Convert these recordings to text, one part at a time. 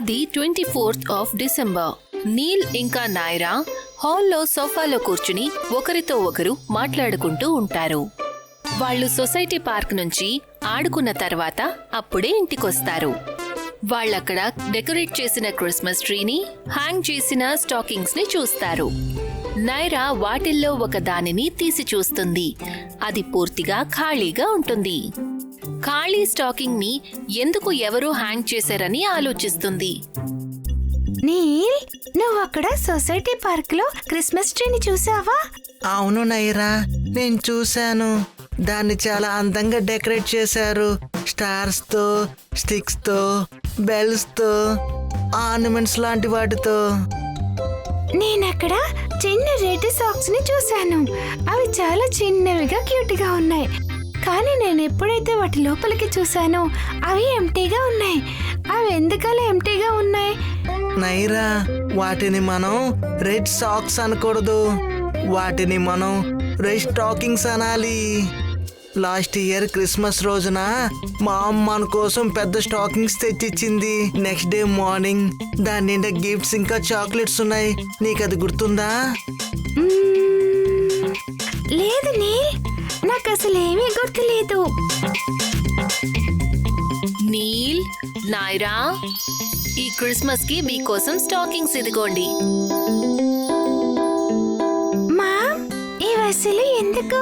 అది 24th December. Neel ఇంకా నాయరా హాల్లో సోఫాలో కూర్చుని ఒకరితో ఒకరు మాట్లాడుకుంటూ ఉంటారు. వాళ్ళు సొసైటీ పార్క్ నుంచి ఆడుకున్న తర్వాత అప్పుడే ఇంటికొస్తారు. వాళ్ళక్కడ డెకరేట్ చేసిన క్రిస్మస్ ట్రీని, హ్యాంగ్ చేసిన స్టాకింగ్స్ ని చూస్తారు. నైరా వాటిల్లో ఒక దానిని తీసి చూస్తుంది. అది పూర్తిగా ఖాళీగా ఉంటుంది. ఖాళీ స్టాకింగ్ ని ఎందుకు ఎవరో హ్యాంగ్ చేశారని ఆలోచిస్తుంది. నీల్, నువ్వు అక్కడ సొసైటీ పార్క్ లో క్రిస్మస్ ట్రీని చూసావా? అవును నైరా, నేను చూశాను. దాన్ని చాలా అందంగా డెకరేట్ చేశారు. స్టార్స్ తో, స్టిక్స్ తో, బెల్స్ తో, ఆర్నమెంట్స్ లాంటి వాటితో. నేనక్కడ చిన్న రెడ్ సాక్స్ ని చూశాను. అవి చాలా చిన్నవిగా క్యూట్ గా ఉన్నాయి. కానీ నేను ఎప్పుడైతే వాటి లోపలికి చూశానో అవి ఎంటీగా ఉన్నాయి. అవి ఎందుకలా ఎంటీగా ఉన్నాయి? నైరా, వాటిని మనం రెడ్ సాక్స్ అనకూడదు. వాటిని మనం రెడ్ స్టాకింగ్స్ అనాలి. లాస్ట్ ఇయర్ క్రిస్మస్ రోజున మా అమ్మ మన కోసం పెద్ద స్టాకింగ్స్ తెచ్చిచ్చింది. నెక్స్ట్ డే మార్నింగ్ దాని నిండా గిఫ్ట్స్ ఇంకా చాక్లెట్స్ ఉన్నాయి. నీకు అది గుర్తుందా? లేదు నీల్, నాకు అసలు ఏమీ గుర్తులేదు. నీల్, నాయరా, ఈ క్రిస్మస్ కి మీకోసం స్టాకింగ్స్ ఇదిగోండి. మా, ఈ అసలు ఎందుకు?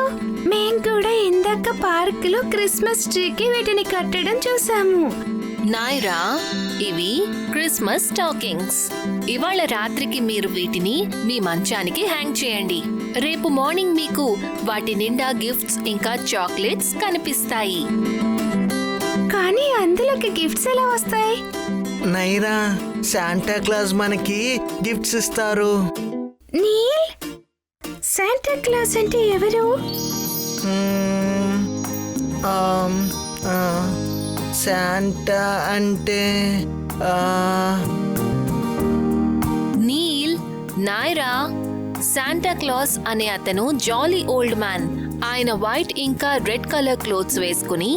మేం కూడా ఇందాక పార్క్ లో క్రిస్మస్ ట్రీకి వీటిని కట్టడం చూసాము. నాయరా, ఇవి క్రిస్మస్ స్టాకింగ్స్. ఇవాళ రాత్రికి మీరు వీటిని మీ మంచానికి హ్యాంగ్ చేయండి. రేపు మార్నింగ్ మీకు వాటి నిండా గిఫ్ట్స్ ఇంకా చాక్లెట్స్ కనిపిస్తాయి. కానీ అందులోకి గిఫ్ట్స్ ఎలా వస్తాయి? నైరా, శాంటా క్లాస్ మనకి గిఫ్ట్స్ ఇస్తారు. నీల్, శాంటా క్లాస్ అంటే ఎవరు? శాంటా అంటే నీల్, నాయరా, శాంటా క్లాస్ అనే అతను జాలీ ఓల్డ్ మ్యాన్. ఆయన వైట్ ఇంకా రెడ్ కలర్ క్లోత్స్ వేసుకుని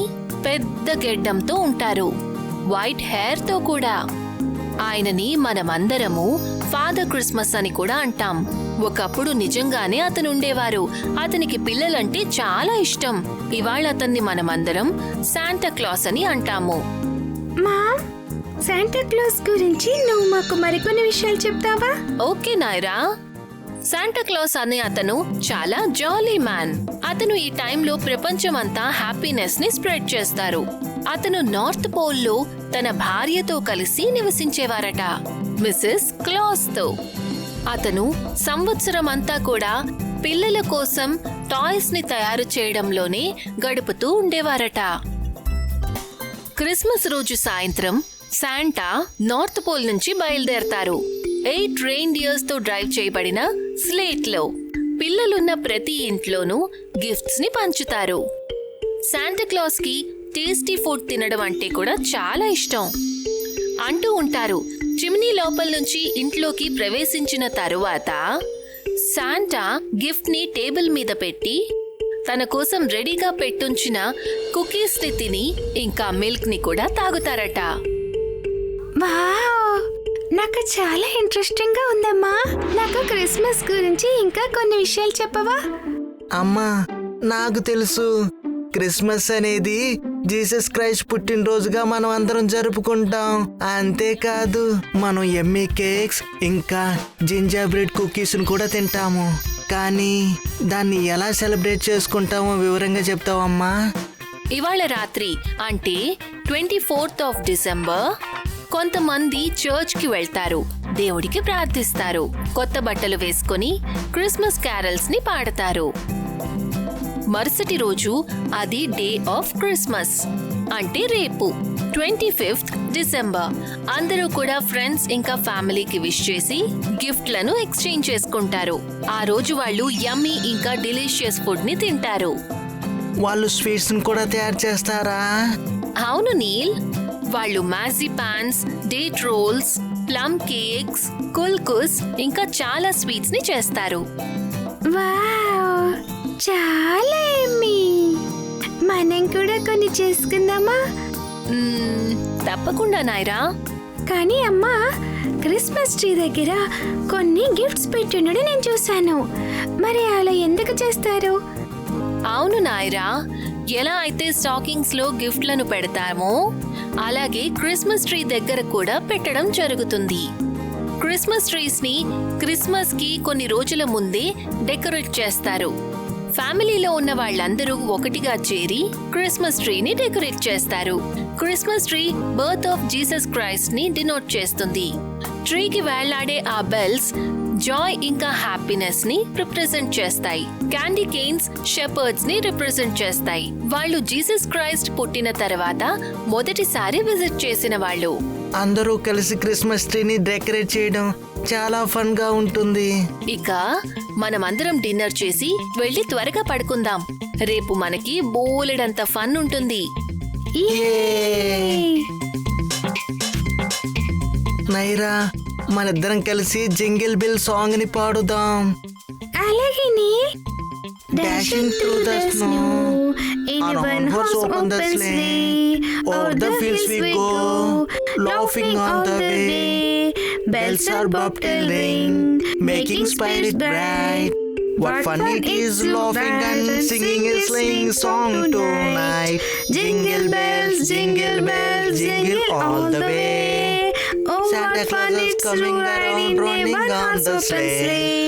పెద్ద గెడ్డంతో ఉంటారు. వైట్ హెయిర్ తో కూడా. ఆయనని మనమందరము ఫాదర్ క్రిస్మస్ అని కూడా అంటాం. ఒకప్పుడు నిజంగానే అతను ఉండేవారు. అతనికి పిల్లలంటే చాలా ఇష్టం. ఇవాళ అతన్ని మనమందరం శాంటా క్లాస్ అని అంటాము. మా, శాంటా క్లాస్ గురించి నువ్వు మాకు మరికొన్ని విషయాలు చెప్తావా? ఓకే నాయరా. శాంటా క్లాస్ అనే అతను చాలా జాలీ మ్యాన్. అతను ఈ టైంలో ప్రపంచమంతా హ్యాపీనెస్ ని స్ప్రెడ్ చేస్తారు. అతను నార్త్ పోల్ లో తన భార్యతో కలిసి నివసించేవారట, మిసెస్ క్లాస్ తో. అతను సంవత్సరం అంతా కూడా పిల్లల కోసం టాయ్స్ ని తయారు చేయడంలోనే గడుపుతూ ఉండేవారట. క్రిస్మస్ రోజు సాయంత్రం శాంటా నార్త్ పోల్ నుంచి బయలుదేరతారు. 8 రెయిన్డియర్స్ తో డ్రైవ్ చేయబడిన స్లేట్ లో పిల్లలున్న ప్రతి ఇంట్లోనూ గిఫ్ట్స్ ని పంచుతారు. శాంటా క్లాస్ కి టేస్టీ ఫుడ్ తినడం అంటే కూడా చాలా ఇష్టం. అంటూ ఉంటారు, చిమ్నీ లోపల నుంచి ఇంట్లోకి ప్రవేశించిన తరువాత శాంటా గిఫ్ట్ ని టేబుల్ మీద పెట్టి తన కోసం రెడీగా పెట్టుంచిన కుకీస్ ని తిని ఇంకా మిల్క్ ని కూడా తాగుతారట. వావ్, నాకు చాలా ఇంట్రెస్టింగ్ గా ఉందమ్మా. నాకు క్రిస్మస్ గురించి ఇంకా కొన్ని విషయాలు చెప్పవా? అమ్మా, నాకు తెలుసు. క్రిస్మస్ అనేది జీసస్ క్రైస్ట్ పుట్టినరోజుగా మనం అందరం జరుపుకుంటాం. అంతేకాదు మనం ఎమ్మీ కేక్స్ ఇంకా జింజర్ బ్రెడ్ కుకీస్ కూడా తింటాము. కానీ దాన్ని ఎలా సెలబ్రేట్ చేసుకుంటామో వివరంగా చెప్తావమ్మా? ఇవాళ రాత్రి అంటే 24th డిసెంబర్ కొంతమంది చర్చ్ కి వెళ్తారు. దేవుడికి ప్రార్థిస్తారు. కొత్త బట్టలు వేసుకొని క్రిస్మస్ క్యారల్స్ ని పాడతారు. మరుసటి రోజు అది డే ఆఫ్ క్రిస్మస్ అంటే రేపు 25th డిసెంబర్. అందరూ కూడా ఫ్రెండ్స్ ఇంకా ఫ్యామిలీకి విష్ చేసి గిఫ్ట్లను ఎక్స్చేంజ్ చేసుకుంటారు. ఆ రోజు వాళ్ళు యమ్మీ ఇంకా డిలీషియస్ ఫుడ్ ని తింటారు. వాళ్ళు స్వీట్స్ కూడా తయారు చేస్తారా? అవును నీల్, వాళ్ళు మ్యాజిపాన్స్, డేట్ రోల్స్, ప్లమ్ కేక్స్, కుల్కుస్ ఇంకా చాలా స్వీట్స్ ని చేస్తారు. వావ్, చాలా యమ్మీ. మనం కూడా కొన్ని చేసుకుందామా? తప్పకుండా నాయరా. కానీ అమ్మా, క్రిస్మస్ ట్రీ దగ్గర కొన్ని గిఫ్ట్స్ పెట్టుండడం నేను చూశాను. మరి అలా ఎందుకు చేస్తారు? అవును నాయరా, ఎలా అయితే స్టాకింగ్స్ లో గిఫ్ట్లను పెడతామో అలాగే క్రిస్మస్ ట్రీ దగ్గర కూడా పెట్టడం జరుగుతుంది. క్రిస్మస్ ట్రీస్ ని క్రిస్మస్ కి కొన్ని రోజుల ముందే డెకరేట్ చేస్తారు. ఫ్యామిలీలో ఉన్న వాళ్ళందరూ ఒకటిగా చేరి క్రిస్మస్ ట్రీని డెకరేట్ చేస్తారు. Christmas tree birth of Jesus Christ ని డినోట్ చేస్తుంది. ట్రీకి వేళ్లాడే ఆ బెల్స్ జాయ్ ఇంకా హ్యాపీనెస్ ని రిప్రజెంట్ చేస్తాయి. క్యాండీ కేన్స్ షెపర్డ్స్ ని రిప్రజెంట్ చేస్తాయి. వాళ్ళు జీసస్ క్రైస్ట్ పుట్టిన తర్వాత మొదటిసారి విజిట్ చేసిన వాళ్ళు. అందరూ కలిసి క్రిస్మస్ ట్రీని డెకరేట్ చేయడం చాలా ఫన్ గా ఉంటుంది. ఇక మనమందరం డిన్నర్ చేసి వెళ్ళి త్వరగా పడుకుందాం. రేపు మనకి బోలెడంత ఫన్ ఉంటుంది. నైరా, మనిద్దరం కలిసి జింగిల్ బిల్ సాంగ్ ని పాడుదాం. అలాగే Neel. Dashing through the snow, in our a one horse open open sleigh, o'er the fields we go, laughing on the way. Bells are bobtailing, making spirits bright. What fun it is laughing and singing a sleighing song tonight. Jingle bells, jingle all the way. Oh, Santa what fun Claus is it's coming to ride around, in a running one on horse the open sleigh. sleigh.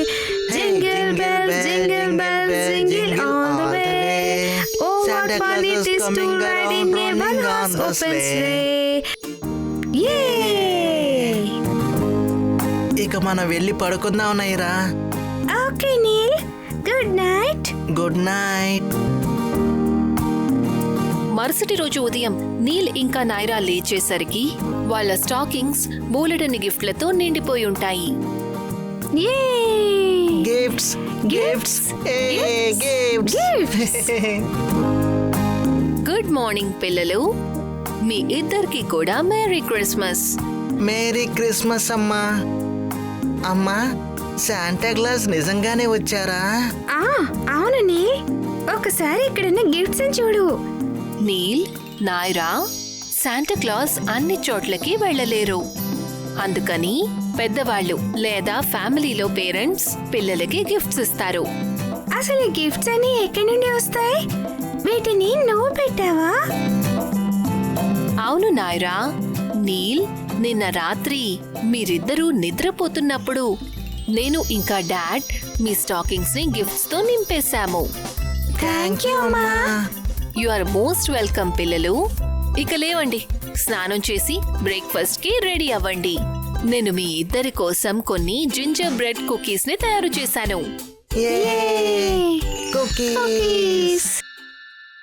Hey, Jingle bells, jingle all the way. Oh, what fun it is to ride in a one horse open sleigh. Yay! ఇక మనం వెళ్ళి పడుకుందాం Naira. Okay, Neil. Good night. Good night. మరుసటి రోజు ఉదయం నీల్ ఇంకా నైరా లేచేసరికి వాళ్ళ స్టాకింగ్స్ బోలెడని గిఫ్ట్లతో నిండిపోయి ఉంటాయి. Yay! Gifts gifts gifts. Good morning పిల్లలు, మీ ఇద్దరికి కూడా మేరీ క్రిస్మస్. మేరీ క్రిస్మస్ అమ్మా. అమ్మా, శాంటా క్లాస్ నిజంగానే వచ్చారా? అవును నీల్. ఒకసారి ఇక్కడున్న గిఫ్ట్స్ చూడు. నీల్, నాయరా, శాంటా క్లాస్ అన్ని చోట్లకి వెళ్ళలేరు. అందుకని పెద్దవాళ్ళు లేదా ఫ్యామిలీలో పేరెంట్స్ పిల్లలకి గిఫ్ట్స్ ఇస్తారు. అసలు ఈ గిఫ్ట్స్ అన్ని ఎక్కడి నుండి వస్తాయి? వీటిని నువ్వు పెట్టావా? అవును నాయరా, నీల్, నిన్న రాత్రి మీరిద్దరూ నిద్రపోతున్నప్పుడు నేను ఇంకా డాడ్ మీ స్టాకింగ్స్ ని గిఫ్ట్స్ తో నింపేశాము. థ్యాంక్ యూ అమ్మా. యు ఆర్ మోస్ట్ వెల్కమ్ పిల్లలు. ఇక లేవండి, స్నానం చేసి బ్రేక్ఫాస్ట్ కి రెడీ అవ్వండి. నేను మీ ఇద్దరి కోసం కొన్ని జింజర్ బ్రెడ్ కుకీస్ ని తయారు చేశాను. కుకీస్.